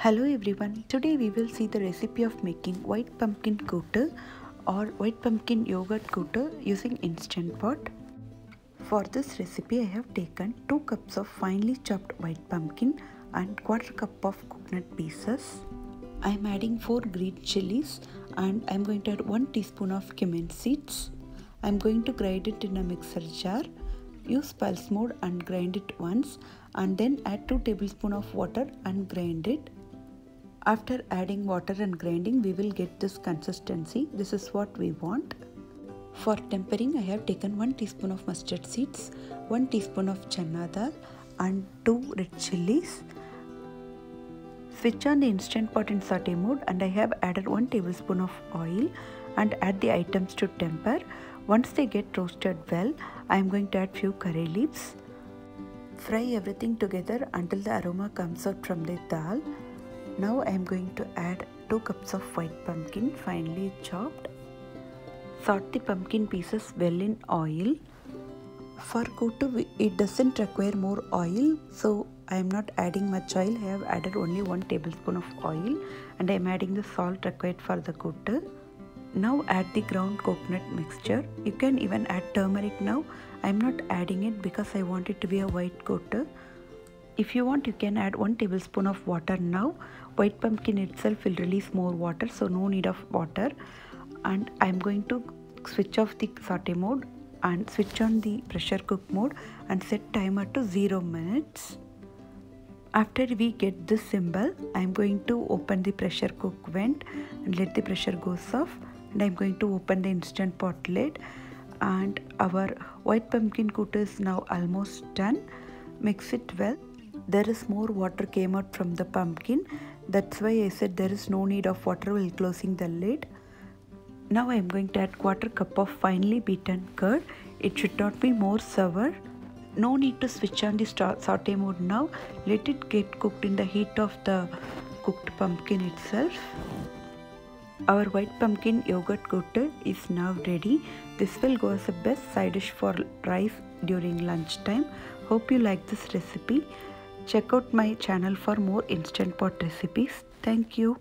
Hello everyone, today we will see the recipe of making white pumpkin kootu or white pumpkin yogurt kootu using Instant Pot. For this recipe I have taken 2 cups of finely chopped white pumpkin and quarter cup of coconut pieces. I am adding 4 green chilies and I am going to add 1 teaspoon of cumin seeds. I am going to grind it in a mixer jar. Use pulse mode and grind it once and then add 2 tablespoons of water and grind it. After adding water and grinding, we will get this consistency. This is what we want. For tempering, I have taken 1 teaspoon of mustard seeds, 1 teaspoon of chana dal and 2 red chilies. Switch on the Instant Pot in saute mode and I have added 1 tablespoon of oil and add the items to temper. Once they get roasted well, I am going to add few curry leaves. Fry everything together until the aroma comes out from the dal. Now I am going to add 2 cups of white pumpkin finely chopped. Sort the pumpkin pieces well in oil. For kootu, it doesn't require more oil, so I am not adding much oil. I have added only 1 tablespoon of oil and I am adding the salt required for the kootu. Now add the ground coconut mixture. You can even add turmeric now. I am not adding it because I want it to be a white kootu. If you want, you can add 1 tablespoon of water now. White pumpkin itself will release more water, so no need of water. And I am going to switch off the saute mode and switch on the pressure cook mode and set timer to 0 minutes. After we get this symbol, I am going to open the pressure cook vent and let the pressure goes off. And I am going to open the Instant Pot lid. And our white pumpkin kootu is now almost done. Mix it well. There is more water came out from the pumpkin. That's why I said there is no need of water while closing the lid. Now I am going to add quarter cup of finely beaten curd. It should not be more sour. No need to switch on the saute mode now. Let it get cooked in the heat of the cooked pumpkin itself. Our white pumpkin yogurt kootu is now ready. This will go as a best side dish for rice during lunchtime. Hope you like this recipe. Check out my channel for more Instant Pot recipes. Thank you.